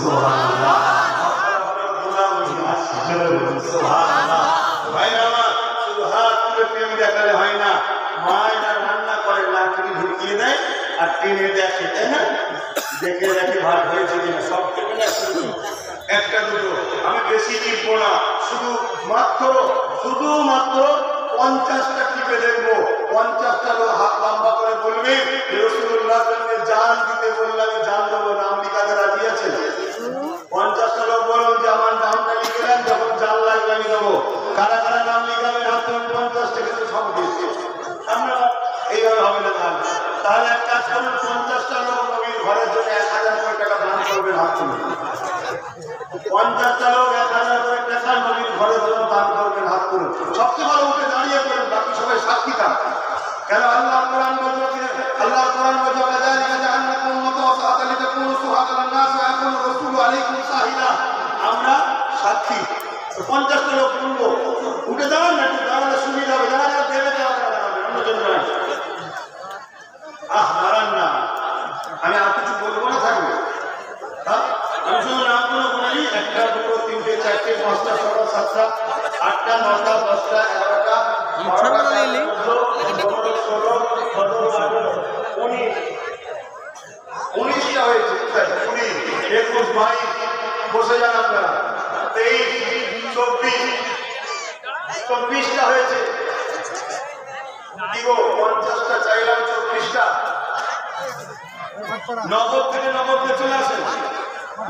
সুবহানাল্লাহ। সুবহানাল্লাহ। ভাইরা আমার, শুধু হাত তুলে প্রেম দেখালে হয় না, মায়েরা রান্না করে লাকড়ি ঢুকিয়ে দেয় আর টেনে দেখে, তাই না? দেখে দেখে ভাত হয়েছে কিনা, সব থেকে না একটা দুটো, আমি বেশি টিপবো না, শুধুমাত্র 50টা টিপে দেখবো। 50টা লোক হাত লম্বা করে বলবে রাসূলুল্লাহর জন্য জান দিতে বললে আমি জান দেবো, নাম লিখাতে রাজি আছে? 50টা লোক বলুন যে আমার নামটা লিখে দেন, যখন জান লাগবে আমি দেবো। কারা কারা নাম লিখাবেন হাত তুলুন। 50টা কিন্তু সব দিচ্ছে, আমরা এইভাবে হবে না। তাহলে এক কাজ করুন, 50টা লোক নবীর ঘরের জন্য 1000 কোটি টাকা দান করবেন, হাত তুলুন। 50টা লোক 1000 কোটি টাকা নবীর ঘরের জন্য দান করবেন, হাত তুলুন। সবচেয়ে ভালো উঠে দাঁড়িয়ে করেন, বাকি সবাই সাক্ষী থাক। কেন আল্লাহ কোরআন বলছে, আল্লাহ কোরআন বলছে কাযালিকা জাআলনাকুম উম্মাতান ওয়াসাতান লিতাকুনু শুহাদা আলান নাস ওয়া ইয়াকুনা রাসূলু আলাইকুম শাহিদা। আমরা সাক্ষী। 50টা লোক বলবো, উঠে দাঁড়ান না, একটু দাঁড়ালে সুবিধা হবে। যারা যারা দেবে তারা দাঁড়াবেন, অন্যজন দাঁড়ান। দাঁড়ান না, আমি আর কিছু বলবো না, থাকবে। আমি শুধু নামগুলো বলি, 1 2 3 4 5 6 7 8 9 10 11 19টা হয়েছে। 20 21 22 বসে যান আপনারা। 23 24টা হয়েছে। 50টা চাইলাম, 24টা। নগদ থেকে নগদে চলে আসেন,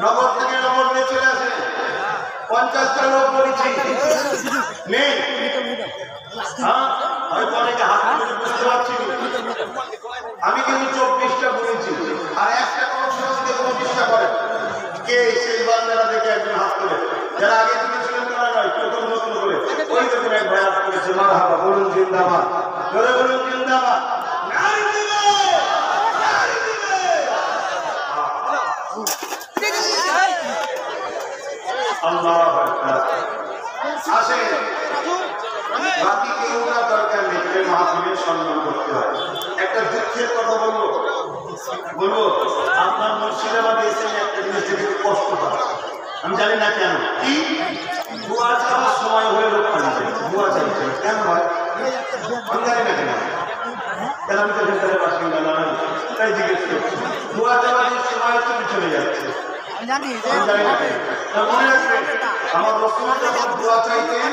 নগদ থেকে নগদে চলে আসেন। 50টা লোক বলেছি নেই। হ্যাঁ, হয়তো অনেকে হাত তুলে বুঝতে পারছি। আমি কিন্তু 24টা বলেছি, আর একটা কমিশন থেকে 25টা করে। কে সেই বান্দারা দেখে একজন হাত তোলে, যারা আগে থেকে ছিলেন তারা নয়, প্রথম নতুন করে। ওই দেখুন এক ভাই হাত তুলেছে, মারহাবা, বলুন জিন্দাবাদ, ধরে বলুন জিন্দাবাদ। আল্লাহু আকবার। আসেন, বাকি কেউ না দরকার নেই, মাহফিলের সম্মান করতে হয়। একটা দুঃখের কথা বলবো, আপনার মুর্শিদাবাদে এসে একটা জিনিস থেকে কষ্ট পায়, আমি জানি না কেন। কি বুয়া চাওয়ার সময় হয়ে লোক পাচ্ছে, বুয়া চাইছে কেন হয় আমি জানি না কেন। কেন আমি তো ভেতরে বাসিন্দা না, তাই জিজ্ঞেস করছি। বুয়া চাওয়ার সময় তুমি চলে যাচ্ছে, জানি না কেন। মনে রাখবেন, আমার রসুল যখন দোয়া চাইতেন,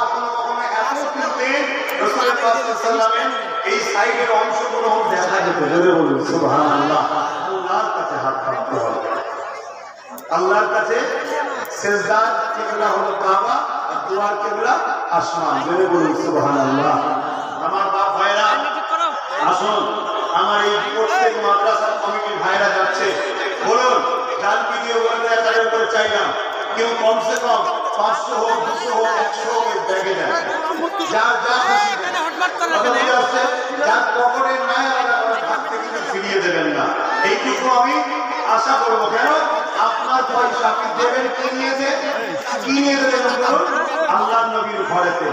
কখনো কখনো এত তুলতেন, রাসূল পাক সাল্লাল্লাহু আলাইহি ওয়াসাল্লামের এই সাইডের অংশগুলো দেখা যেত। জোরে বলুন সুবহানাল্লাহ। আল্লাহর কাছে হাত পাততে হবে, আল্লাহর কাছে সিজদা কিবলা হলো কাবা, আর দুয়ার কিবলা আসমান। জোরে বলুন সুবহানাল্লাহ। আমার বাপ ভাইরা আসুন, আমার এই প্রত্যেক মাদ্রাসার কমিটির ভাইরা যাচ্ছে, বলুন ডাল ভিডিও বলে 1000 করে চাইলাম, কেউ কমসে কম 500 হোক, 200 হোক, 100 হোক ব্যাগে দেয়। যার যার পকেটে নাই হাত থেকে ফিরিয়ে দেবেন না, এইটুকু আমি আশা করবো। কেন আপনার পয়সা আপনি দেবেন, কি নিয়ে দেবেন আল্লাহ নবীর ঘরেতে।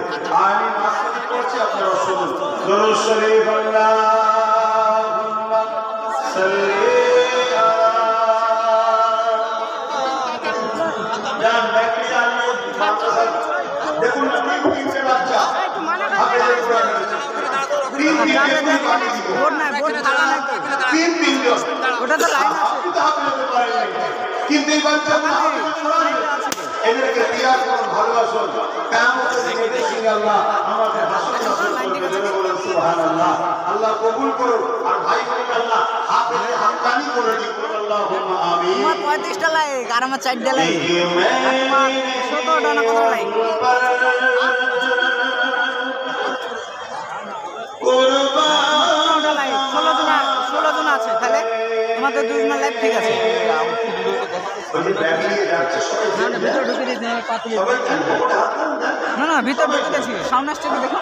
আমি মাসুদ করছি, আপনারা শুনুন। দরুদ শরীফ আল্লাহুম্মা সাল্লি দেখুন না, 3 বাচ্চা কিন্তু এই বাচ্চা এদেরকে তিয়াগ করুন, ভালোবাসুন। আল্লাহ আমাদের সুবহানাল্লাহ, আল্লাহ কবুল করুন। আর ভাই বোন আল্লাহ হাফেজে হাক্কানি করে দিন, আল্লাহুম্মা আমিন। আমার 35টা লাইক আর আমার 4টা লাইক, 17টা না কত লাইক। লাইক 16 জন আছে, তাহলে আমাদের 2 জন লাইক ঠিক আছে। ভিতরে ঢুকে দিয়েছি, না না ভিতরে ঢুকে দিয়েছি, সামনে আসছে দেখো,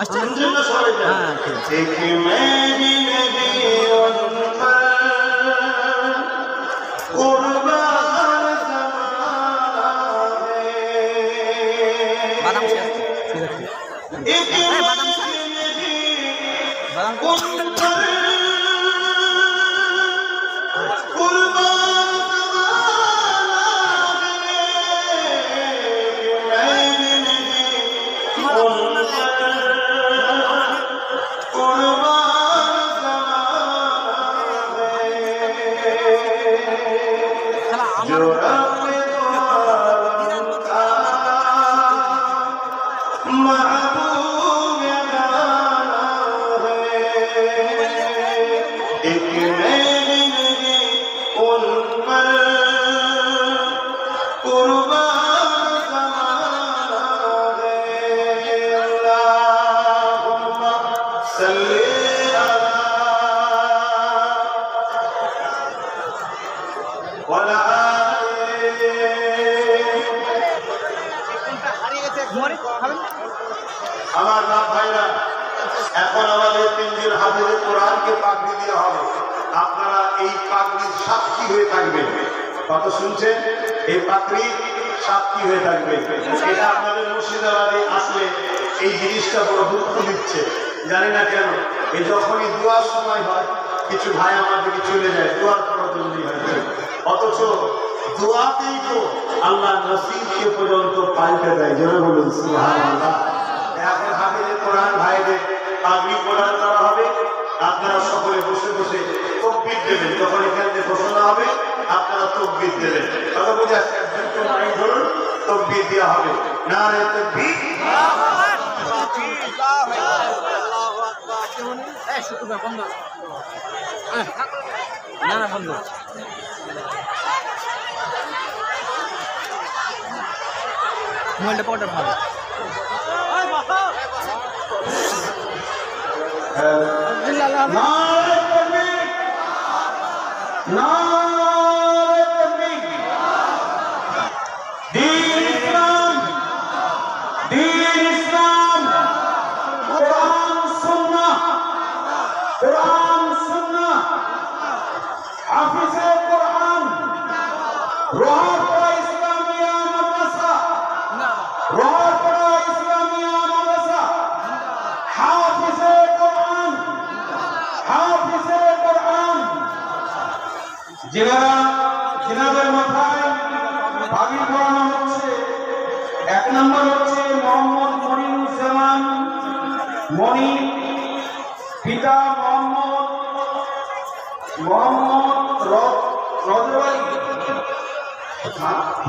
আসছে। হ্যাঁ ঠিক আছে। বাদাম শেষ, ঠিক আছে। বাদাম শেষ, বাদাম তোমার কুরবান জামানা রে আল্লাহুম্মা সাল্লি আলা ওয়ালা আমার বাপ ভাইরা, এখন আমাদের 3 দিন হাফেজে কোরআনকে পাগড়ি দেওয়া হবে। আপনারা এই পাগড়ির সাক্ষী হয়ে থাকবেন। কত শুনছেন? এই পাগড়ির সাক্ষী হয়ে থাকবেন। এটা আপনাদের মুর্শিদাবাদে আসলে এই জিনিসটা বড় দুঃখ দিচ্ছে, জানি না কেন। এই যখনই দোয়ার সময় হয়, কিছু ভাই আমার দিকে চলে যায়, দোয়ার করার জন্যই হয়। অথচ দোয়াতেই তো আল্লাহ নসিবকে পর্যন্ত পাল্টে দেয়। জোরে বলুন সুবহানাল্লাহ। এখন হাফেজে কোরআন ভাইদের পাগড়ি প্রদান করা হবে। আপনারা সকলে বসে বসে তাকবীর দেবেন। যখন এখান থেকে ঘোষণা হবে আপনারা তাকবীর দেবেন। কথা বুঝে আসছে? ধরুন তাকবীর দেওয়া হবে। নারে তাকবীর, আল্লাহু আকবার, আল্লাহু আকবার। এই শুক্রবার বন্ধ না, না বন্ধ। মোবাইলটা পকেটে ভালো। নারে তাকবীর, নারে তাকবীর। দ্বীন ইসলাম, দ্বীন ইসলাম, কোরআন সুন্নাহ, কোরআন সুন্নাহ। হাফিজে কোরআন, রোহারপাড়া ইসলামিয়া মাদ্রাসা, রোহারপাড়া ইসলামিয়া মাদ্রাসা। হাফিজে কোরআন, হাফিজে কোরআন। যিনাদের মাথায় পাগড়ি পরানো হচ্ছে, 1 নম্বর হচ্ছে মোহাম্মদ মনিরুজ্জামান মনি, পিতা মোহাম্মদ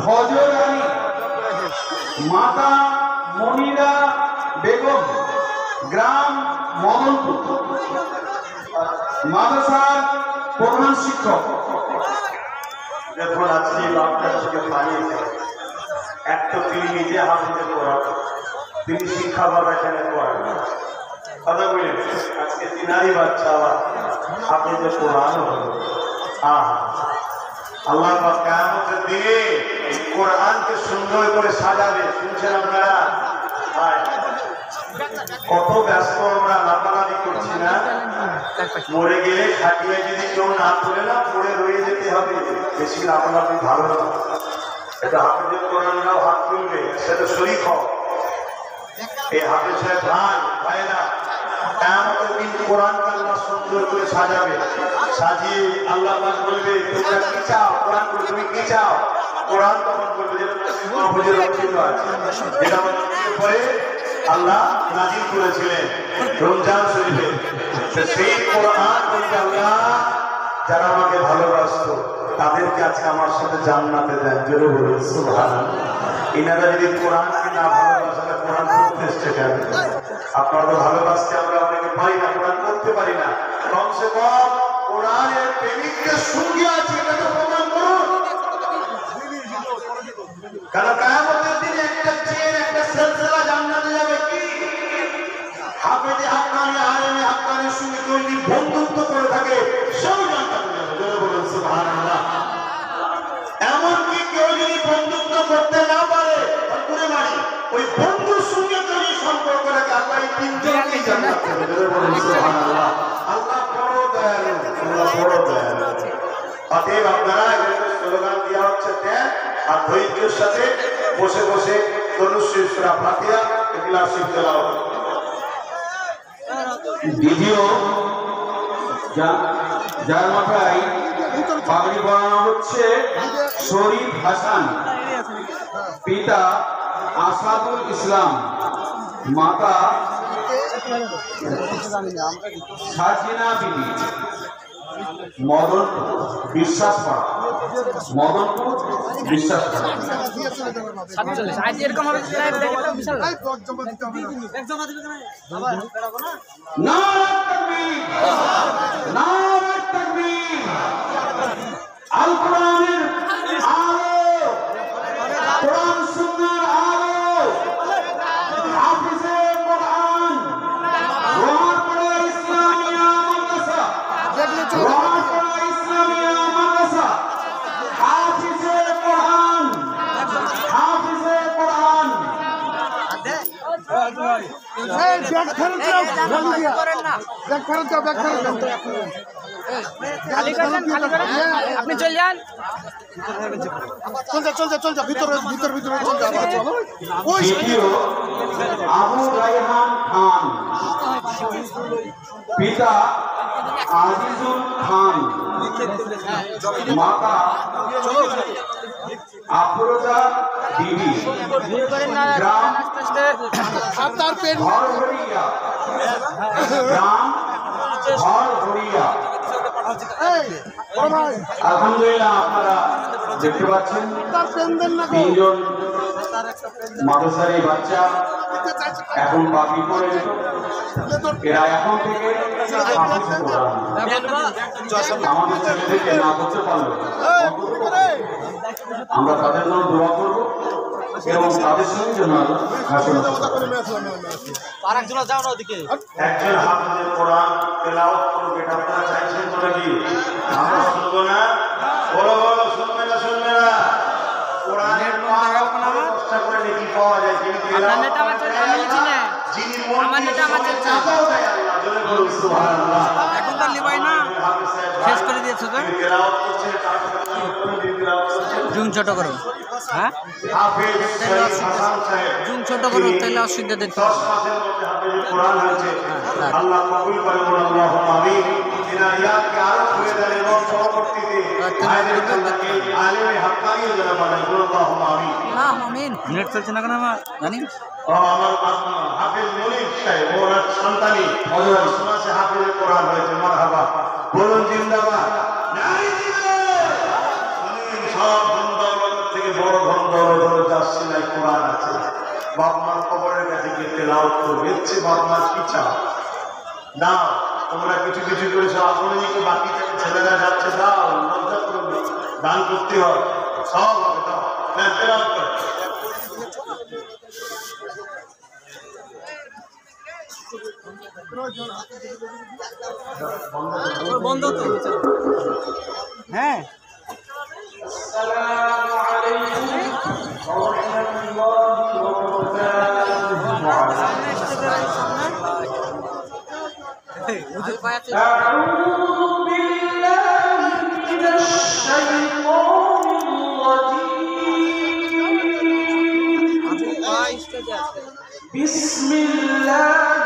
ফজর আলী, মাতা মনিরা বেগম, গ্রাম মদনপুর, মাদ্রাসার প্রধান শিক্ষক। দেখুন আজকে আপনার থেকে পাইয়েছে এক তো তিনি নিজে হাফিজে কোরআন, তিনি শিক্ষা বাবা এখানে পড়ান। কথা বলেন আজকে তিনারই বাচ্চা আবার হাফিজে কোরআন হলো। আল্লাহ পাক কিয়ামতের দিনে কোরআনকে সুন্দর করে সাজাবে। শুনছেন আপনারা? কত ব্যস্ত আমরা লাফালাফি করছি না? মরে গেলে খাটিয়ে যদি কেউ না তোলে না, পড়ে রয়ে যেতে হবে। বেশি লাফালাফি ভালো না। এটা হাফেজের কোরআনরাও হাত তুলবে, সেটা শরীক হোক। এই হাফেজ সাহেব ভাইরা কিয়ামতের দিন কোরআনকে আল্লাহ সুন্দর করে সাজাবে। সাজিয়ে আল্লাহ পাক বলবে তোমরা কি চাও? কোরআন বলবে তুমি কি চাও? কোরআন তখন বলবে যেটা মাহফুজে রচিত আছে, যেটা পরে আল্লাহ নাজিল করেছিলেন রমজান শরীফে। সেই কোরআন বলবে আল্লাহ যারা আমাকে ভালোবাসতো তাদেরকে আজকে আমার সাথে জান্নাতে দেন। জোরে বলুন সুবহানাল্লাহ। ইনারা যদি কোরআনকে না ভালোবাসে কোরআন পড়তে এসছে কেন? আপনারা তো ভালোবাসতে আমরা অনেকে পারি না, কোরআন পড়তে পারি না। কমসে কম কোরআনের প্রেমিকদের সঙ্গে আছে এটা তো প্রমাণ করুন। কারণ কিয়ামতের দিনে একটা চেন, একটা সিলসিলা জান্নাতে যাবে। কি হাফেজে হাক্কানি, আলেমে হাক্কানির সঙ্গে যদি বন্ধুত্ব করে থাকে সেও জান্নাতে যাবে। জোরে বলুন সুবহানাল্লাহ। এমনকি কেউ যদি বন্ধুত্ব করতে না পারে ঘুরে বাড়ি ওই বন্ধুর সঙ্গে যদি সম্পর্ক রাখে আল্লাহ এই তিনজনকেই জান্নাত দেবে। জোরে বলুন সুবহানাল্লাহ। আল্লাহ বড় দয়ালু, আল্লাহ বড় দয়ালু। অতএব আপনারা এখানে স্লোগান দেওয়া হচ্ছে ত্যাগ আর ধৈর্যের সাথে বসে বসে দরুদ শরীফ, সূরা ফাতিহা, ইখলাস শরীফ তেলাওয়াত। দ্বিতীয় যার মাথায় পাগড়ি পরানো হচ্ছে শরীফ হাসান, পিতা আসাদুল ইসলাম, মাতা সাজিনা বিবি, মদনপুর বিশ্বাসপাড়া, মদনপুর বিশ্বাসপাড়া। আল কোরআনের ব্যাগ ফেরত দাও, বলি দিয়া। করেন না ব্যাগ ফেরত দাও, ব্যাগ ফেরত দাও। খালি করেন খালি করেন আপনি চলে যান চল যা, চল যা, চল যা, ভিতরে ভিতরে চল যা, আবার চলো। ওই দ্বিতীয় আবু রায়হান খান, পিতা আজিজুল খান, মাতা আফরোজা বিবি, গ্রাম আপনার পেন হরহরিয়া, গ্রাম হরহরিয়া। এই বড় ভাই, আলহামদুলিল্লাহ, আপনারা দেখতে পাচ্ছেন তার পেন দেন না গো। তিনজন মাদ্রাসার এই বাচ্চা দিতে চাইছে, এখন বাকি পড়ে তোর এরা এখন থেকে হাফিজ কোরআন। আমাদের ছেলেদেরকে না করতে পারলো, আমরা তাদের জন্য দোয়া করবো এবং তাদের সঙ্গে যেন আল্লাহ হাসিল করেন। একজন হাফিজের কোরআন তেলাওয়াত করবে, এটা আপনারা চাইছেন তো নাকি? আমরা শুনবো না? বলো বলো, শুনবে না শুনবে না? কোরআনের চেষ্টা করে নাকি পাওয়া যায়, যিনি তেলাওয়াত নেতা আমার চলছে, আমি লিখি না। যিনি মন আমার নেতা আমার দিয়ে চলছে। চাপাও দেয় আল্লাহ, জোরে বলুন সুবহানাল্লাহ। এখন তো লিবাই না হাফিজ সাহেব শেষ করে দিয়েছো তো যিনি তেলাওয়াত করছেন, তার তিনি তেলাওয়াত করছেন। জুম ছোট করো হ্যাঁ হাফিজ শহীদ হাসান সাহেব, জুম ছোট করো তাহলে অসুবিধা দেখতে 10 মাসের মধ্যে হাফিজুল কোরআন হয়েছে। আল্লাহ কবুল করে, আল্লাহুম্মা আমিন। এনার ইয়াদকে আরো খুলে দেন এবং পরবর্তীতে ভাইদের আল্লাহকে আলেমে হাক্কানিও যেন বানায়, আল্লাহুম্মা আমিন। আমিন নেট চলছে না কেন আমার জানি ও আমার হাফিজ মনির সাহেব, ওনার সন্তানি অজয় মাসে হাফিজুল কোরআন হয়েছে, মারহাবা বলুন, জিন্দাবাদ। নারী জিন্দাবাদ। আমিন। সব ধন দৌলত থেকে বড় ধন দৌলত যার সিনায় কোরআন আছে। বাপ মার কবরের কাছে গিয়ে তেলাওয়াত করবে, ইচ্ছে বাপ মার পিছা না। তোমরা কিছু কিছু করেছো, আপনাদেরকে বাকি থেকে ছেলেরা যাচ্ছে, দাও, লজ্জা করবে, দান করতে হয়, সব হবে, দাও। হ্যাঁ, তেলাওয়াত করো। বন্ধ তো হ্যাঁ السلام عليكم ورحمة الله وبركاته. أعوذ بالله من الشيطان الرجيم. بسم الله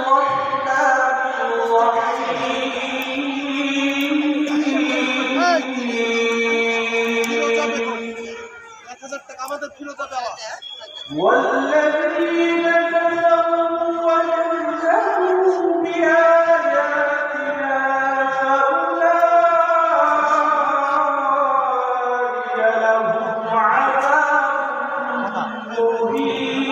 الرحمن الرحيم. 1000 টাকা আমাদের ফিরত দেওয়া। والذين كفروا وكذبوا بآياتنا فأولئك لهم عذاب مهين.